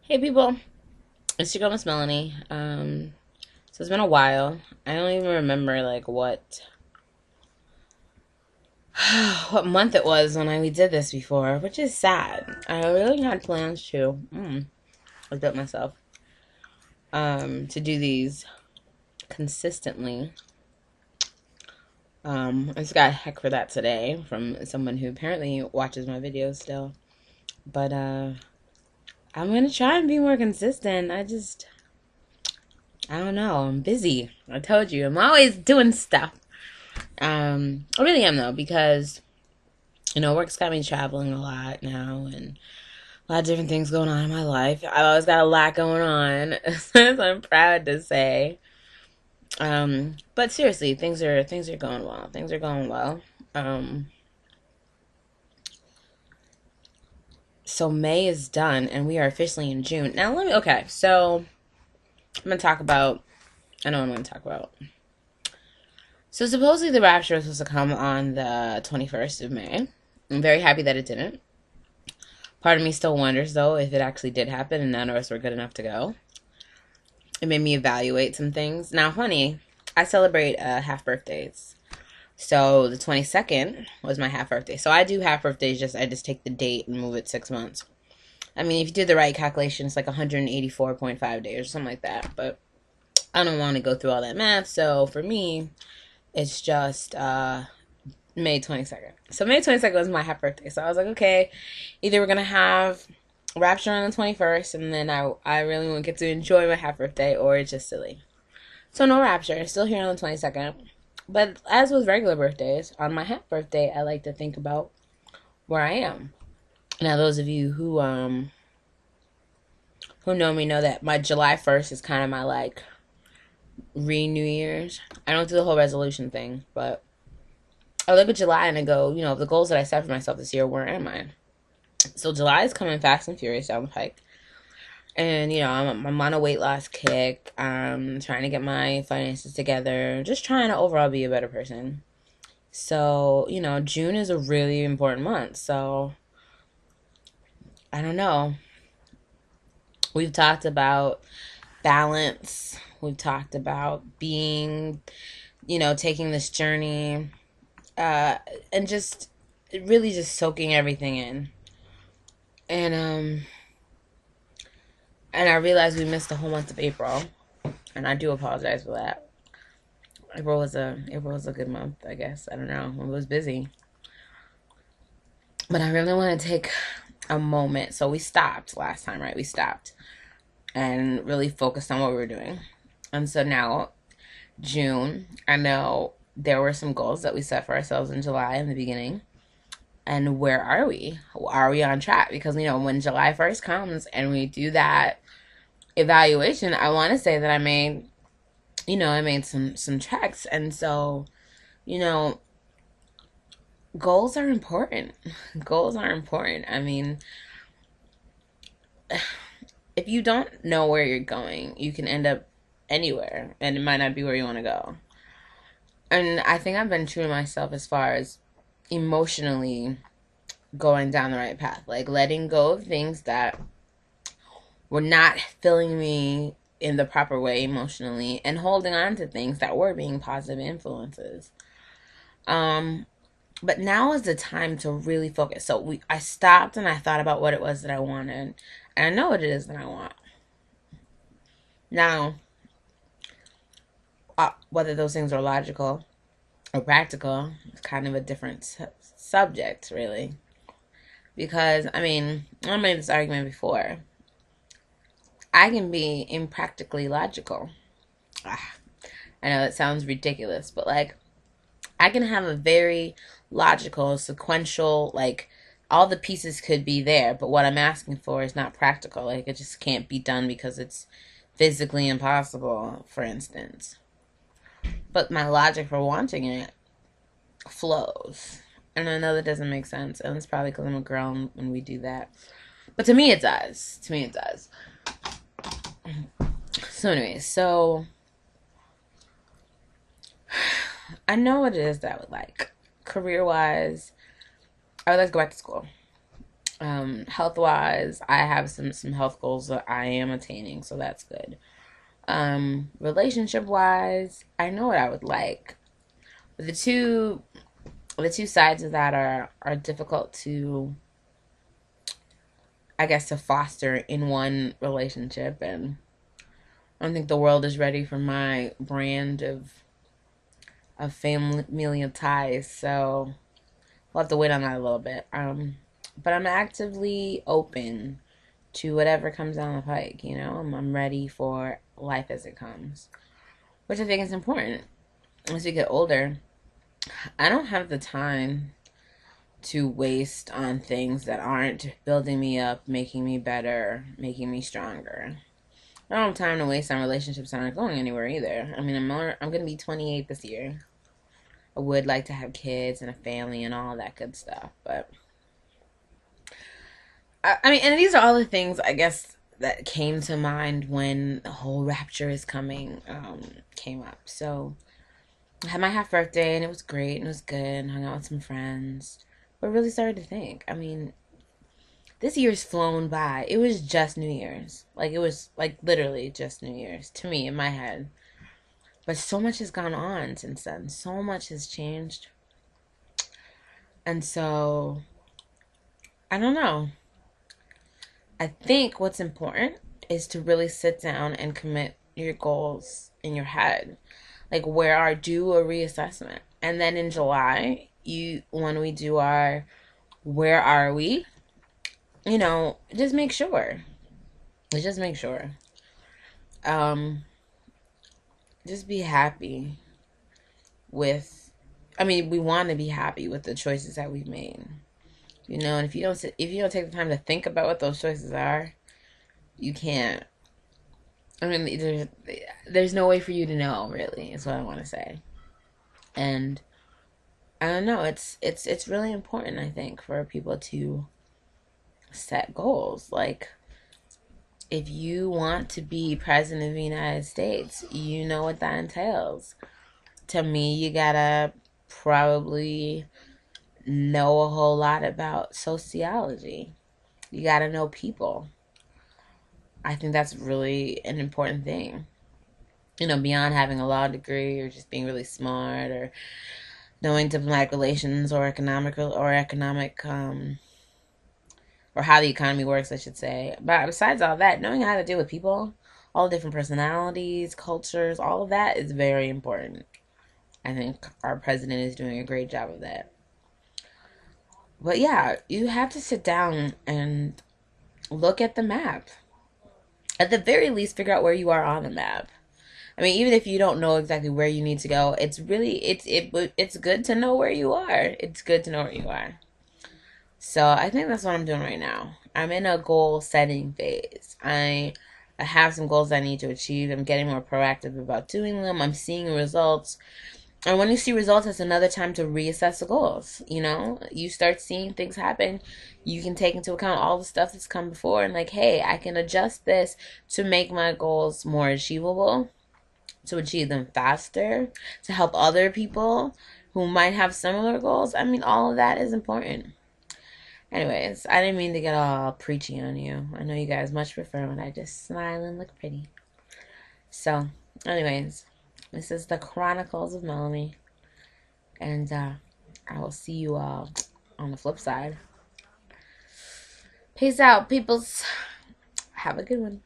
Hey people, it's Chronicals of Melony. So it's been a while. I don't even remember like what month it was when we did this before, which is sad. I really had plans to I built myself to do these consistently. I just got a heck for that today from someone who apparently watches my videos still. But I'm gonna try and be more consistent. I don't know. I'm busy. I told you, I'm always doing stuff. I really am though, because work's got me traveling a lot now, and a lot of different things going on in my life. I've always got a lot going on, as I'm proud to say. But seriously, things are going well. Things are going well. So May is done, and we are officially in June. Now okay. So I'm gonna talk about. I know what I'm gonna talk about. So supposedly the rapture was supposed to come on the 21st of May. I'm very happy that it didn't. Part of me still wonders, though, if it actually did happen and none of us were good enough to go. It made me evaluate some things. Now, funny, I celebrate half birthdays. So the 22nd was my half birthday. So I do half birthdays, I just take the date and move it 6 months. I mean, if you do the right calculation, it's like 184.5 days or something like that. But I don't want to go through all that math. So for me, it's just May 22nd. So May 22nd was my half birthday. So I was like, okay, either we're going to have Rapture on the 21st, and then I really won't get to enjoy my half birthday, or it's just silly. So no Rapture, still here on the 22nd. But as with regular birthdays, on my half birthday, I like to think about where I am. Now, those of you who know me know that my July 1st is kind of my like New Year's. I don't do the whole resolution thing, but I look at July and I go, the goals that I set for myself this year, where am I? So July is coming fast and furious down the pike. And, I'm on a weight loss kick. I'm trying to get my finances together. Just trying to overall be a better person. So, June is a really important month. So, I don't know. We've talked about balance. We've talked about being, taking this journey. And just really just soaking everything in. And I realized we missed the whole month of April, and I do apologize for that. April was a good month, I guess. I don't know. It was busy, but I really want to take a moment. So we stopped last time, right? We stopped and really focused on what we were doing. And so now, June, I know there were some goals that we set for ourselves in July in the beginning. And where are we? Are we on track? Because, when July 1st comes and we do that evaluation, I want to say that I made some tracks. And so, goals are important. Goals are important. I mean, if you don't know where you're going, you can end up anywhere, and it might not be where you want to go. And I think I've been true to myself as far as emotionally going down the right path, like letting go of things that were not filling me in the proper way emotionally, and holding on to things that were being positive influences. But now is the time to really focus. So I stopped and I thought about what it was that I wanted, and I know what it is that I want. Now, whether those things are logical or practical is kind of a different subject, really. Because, I made this argument before. I can be impractically logical. I know that sounds ridiculous, but I can have a very logical, sequential, all the pieces could be there, but what I'm asking for is not practical. It just can't be done because it's physically impossible, for instance. But my logic for wanting it flows. And I know that doesn't make sense, and it's probably because I'm a girl when we do that. But to me, it does. To me, it does. So anyway, I know what it is that I would like. Career-wise, I would like to go back to school. Health wise, I have some health goals that I am attaining, so that's good. Relationship wise, I know what I would like. But the two sides of that are difficult to, I guess, to foster in one relationship, and I don't think the world is ready for my brand of familial ties. So we'll have to wait on that a little bit. But I'm actively open to whatever comes down the pike. I'm ready for life as it comes, which I think is important. As we get older, I don't have the time to waste on things that aren't building me up, making me better, making me stronger. I don't have time to waste on relationships that aren't going anywhere either. I mean, I'm gonna be 28 this year. I would like to have kids and a family and all that good stuff, but I mean, and these are all the things I guess that came to mind when the whole rapture is coming came up. So I had my half birthday and it was great and it was good and hung out with some friends. But really started to think. I mean, this year's flown by. It was just New Year's. Like it was like literally just New Year's to me in my head. But so much has gone on since then. So much has changed. And so I don't know. I think what's important is to really sit down and commit your goals in your head. Like do a reassessment. And then in July, when we do our where are we, just make sure. Just make sure. Um, just be happy with I mean, we want to be happy with the choices that we've made. And if you don't take the time to think about what those choices are, you can't. I mean, there's no way for you to know, really, is what I want to say. And I don't know, it's really important, I think, for people to set goals. Like, if you want to be president of the United States, you know what that entails. To me, you gotta probably know a whole lot about sociology. You gotta know people. I think that's really an important thing. Beyond having a law degree or just being really smart or knowing diplomatic relations or or how the economy works, I should say. But besides all that, knowing how to deal with people, all the different personalities, cultures, all of that is very important. I think our president is doing a great job of that. But yeah, you have to sit down and look at the map. At the very least, figure out where you are on the map. I mean, even if you don't know exactly where you need to go, it's good to know where you are. It's good to know where you are. So I think that's what I'm doing right now. I'm in a goal setting phase. I have some goals I need to achieve. I'm getting more proactive about doing them. I'm seeing results. And when you see results, it's another time to reassess the goals. You start seeing things happen. You can take into account all the stuff that's come before and like, hey, I can adjust this to make my goals more achievable, to achieve them faster, to help other people who might have similar goals. I mean, all of that is important. Anyways, I didn't mean to get all preachy on you. I know you guys much prefer when I just smile and look pretty. So, anyways, this is the Chronicles of Melony. And I will see you all on the flip side. Peace out, peoples. Have a good one.